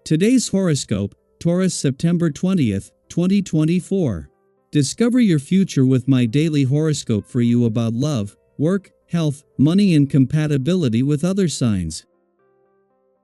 Today's horoscope, Taurus September 20th, 2024. Discover your future with my daily horoscope for you about love, work, health, money and compatibility with other signs.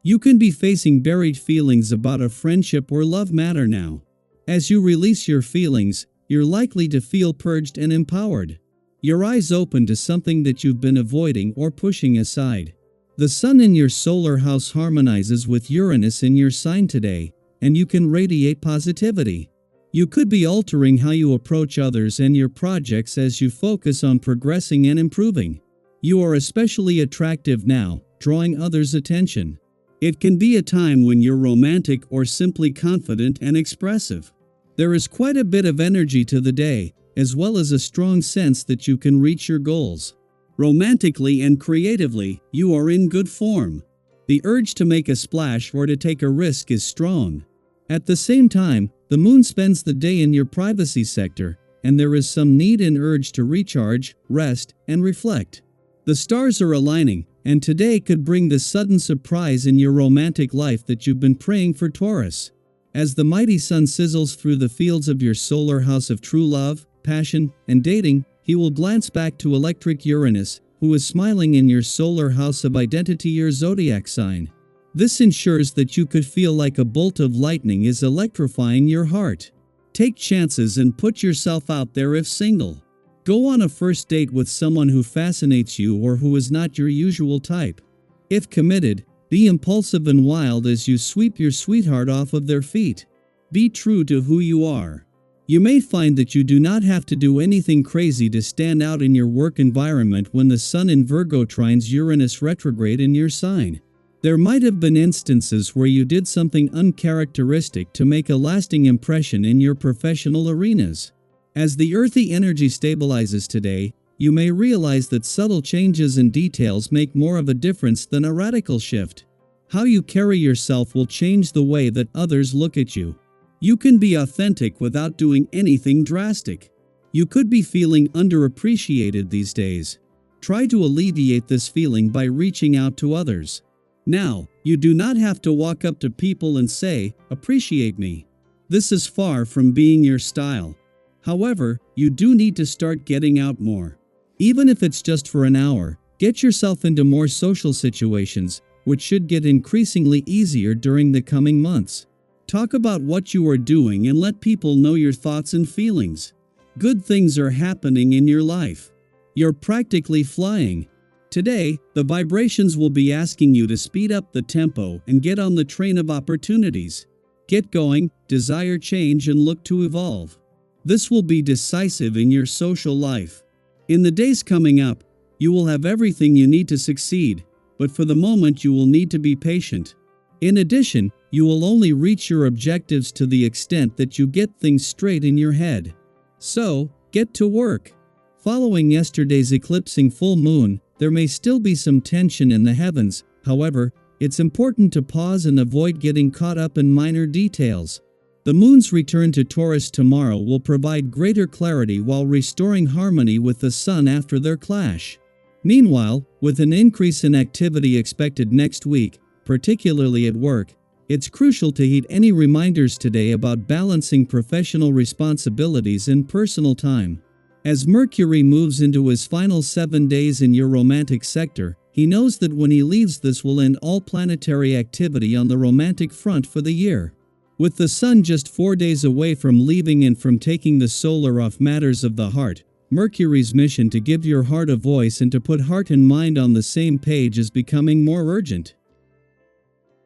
You can be facing buried feelings about a friendship or love matter now. As you release your feelings, you're likely to feel purged and empowered. Your eyes open to something that you've been avoiding or pushing aside. The sun in your solar house harmonizes with Uranus in your sign today, and you can radiate positivity. You could be altering how you approach others and your projects as you focus on progressing and improving. You are especially attractive now, drawing others' attention. It can be a time when you're romantic or simply confident and expressive. There is quite a bit of energy to the day, as well as a strong sense that you can reach your goals. Romantically and creatively, you are in good form. The urge to make a splash or to take a risk is strong. At the same time, the moon spends the day in your privacy sector, and there is some need and urge to recharge, rest, and reflect. The stars are aligning, and today could bring the sudden surprise in your romantic life that you've been praying for, Taurus. As the mighty sun sizzles through the fields of your solar house of true love, passion, and dating, he will glance back to electric Uranus, who is smiling in your solar house of identity, your zodiac sign. This ensures that you could feel like a bolt of lightning is electrifying your heart. Take chances and put yourself out there if single. Go on a first date with someone who fascinates you or who is not your usual type. If committed, be impulsive and wild as you sweep your sweetheart off of their feet. Be true to who you are. You may find that you do not have to do anything crazy to stand out in your work environment when the sun in Virgo trines Uranus retrograde in your sign. There might have been instances where you did something uncharacteristic to make a lasting impression in your professional arenas. As the earthy energy stabilizes today, you may realize that subtle changes and details make more of a difference than a radical shift. How you carry yourself will change the way that others look at you. You can be authentic without doing anything drastic. You could be feeling underappreciated these days. Try to alleviate this feeling by reaching out to others. Now, you do not have to walk up to people and say, "Appreciate me." This is far from being your style. However, you do need to start getting out more. Even if it's just for an hour, get yourself into more social situations, which should get increasingly easier during the coming months. Talk about what you are doing and let people know your thoughts and feelings. Good things are happening in your life. You're practically flying. Today, the vibrations will be asking you to speed up the tempo and get on the train of opportunities. Get going, desire change and look to evolve. This will be decisive in your social life. In the days coming up, you will have everything you need to succeed, but for the moment you will need to be patient. In addition, you will only reach your objectives to the extent that you get things straight in your head. So, get to work. Following yesterday's eclipsing full moon, there may still be some tension in the heavens. However, it's important to pause and avoid getting caught up in minor details. The moon's return to Taurus tomorrow will provide greater clarity while restoring harmony with the sun after their clash. Meanwhile, with an increase in activity expected next week, particularly at work, it's crucial to heed any reminders today about balancing professional responsibilities and personal time. As Mercury moves into his final 7 days in your romantic sector, he knows that when he leaves, this will end all planetary activity on the romantic front for the year. With the sun just 4 days away from leaving and from taking the solar off matters of the heart, Mercury's mission to give your heart a voice and to put heart and mind on the same page is becoming more urgent.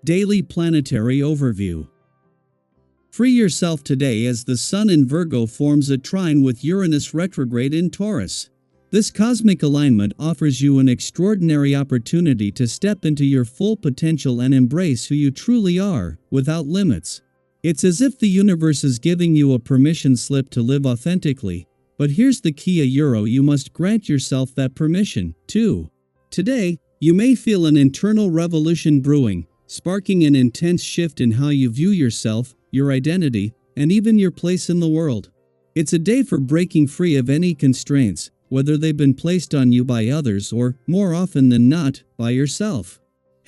Daily Planetary Overview. Free yourself today as the sun in Virgo forms a trine with Uranus retrograde in Taurus. This cosmic alignment offers you an extraordinary opportunity to step into your full potential and embrace who you truly are, without limits. It's as if the universe is giving you a permission slip to live authentically, but here's the key: you must grant yourself that permission, too. Today, you may feel an internal revolution brewing, sparking an intense shift in how you view yourself, your identity, and even your place in the world. It's a day for breaking free of any constraints, whether they've been placed on you by others or, more often than not, by yourself.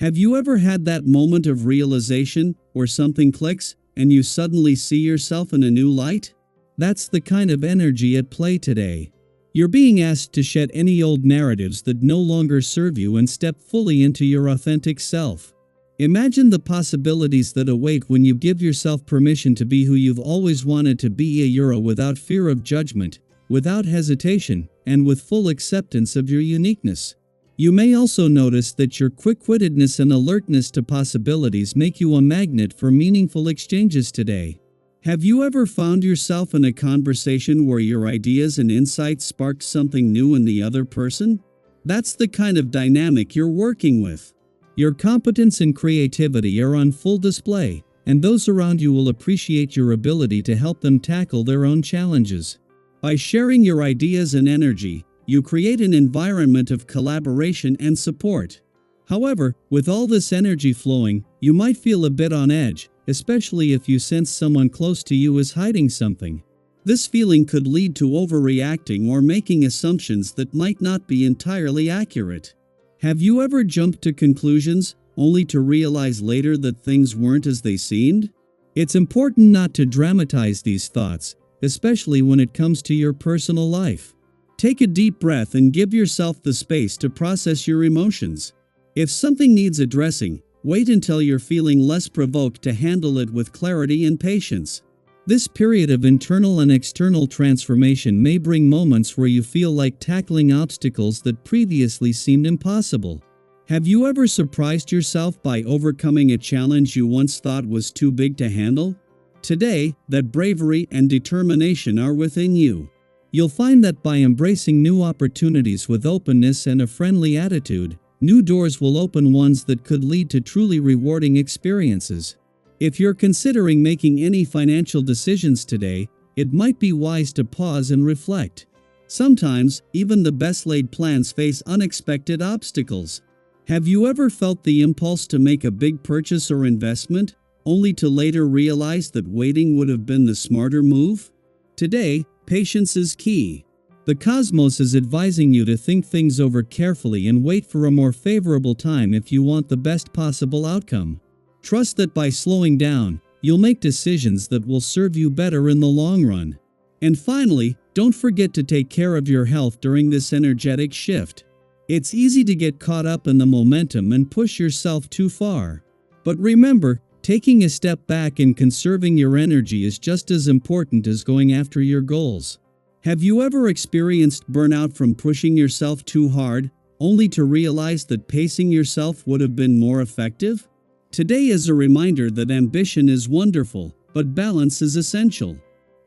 Have you ever had that moment of realization, where something clicks, and you suddenly see yourself in a new light? That's the kind of energy at play today. You're being asked to shed any old narratives that no longer serve you and step fully into your authentic self. Imagine the possibilities that await when you give yourself permission to be who you've always wanted to be, without fear of judgment, without hesitation, and with full acceptance of your uniqueness. You may also notice that your quick-wittedness and alertness to possibilities make you a magnet for meaningful exchanges today. Have you ever found yourself in a conversation where your ideas and insights sparked something new in the other person? That's the kind of dynamic you're working with. Your competence and creativity are on full display, and those around you will appreciate your ability to help them tackle their own challenges. By sharing your ideas and energy, you create an environment of collaboration and support. However, with all this energy flowing, you might feel a bit on edge, especially if you sense someone close to you is hiding something. This feeling could lead to overreacting or making assumptions that might not be entirely accurate. Have you ever jumped to conclusions, only to realize later that things weren't as they seemed? It's important not to dramatize these thoughts, especially when it comes to your personal life. Take a deep breath and give yourself the space to process your emotions. If something needs addressing, wait until you're feeling less provoked to handle it with clarity and patience. This period of internal and external transformation may bring moments where you feel like tackling obstacles that previously seemed impossible. Have you ever surprised yourself by overcoming a challenge you once thought was too big to handle? Today, that bravery and determination are within you. You'll find that by embracing new opportunities with openness and a friendly attitude, new doors will open, ones that could lead to truly rewarding experiences. If you're considering making any financial decisions today, it might be wise to pause and reflect. Sometimes, even the best-laid plans face unexpected obstacles. Have you ever felt the impulse to make a big purchase or investment, only to later realize that waiting would have been the smarter move? Today, patience is key. The cosmos is advising you to think things over carefully and wait for a more favorable time if you want the best possible outcome. Trust that by slowing down, you'll make decisions that will serve you better in the long run. And finally, don't forget to take care of your health during this energetic shift. It's easy to get caught up in the momentum and push yourself too far. But remember, taking a step back and conserving your energy is just as important as going after your goals. Have you ever experienced burnout from pushing yourself too hard, only to realize that pacing yourself would have been more effective? Today is a reminder that ambition is wonderful, but balance is essential.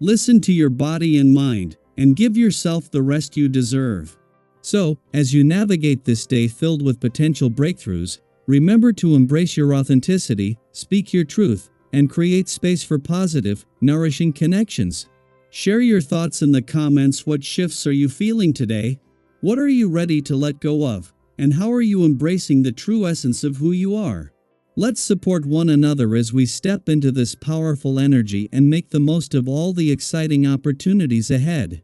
Listen to your body and mind, and give yourself the rest you deserve. So, as you navigate this day filled with potential breakthroughs, remember to embrace your authenticity, speak your truth, and create space for positive, nourishing connections. Share your thoughts in the comments. What shifts are you feeling today? What are you ready to let go of? And how are you embracing the true essence of who you are? Let's support one another as we step into this powerful energy and make the most of all the exciting opportunities ahead.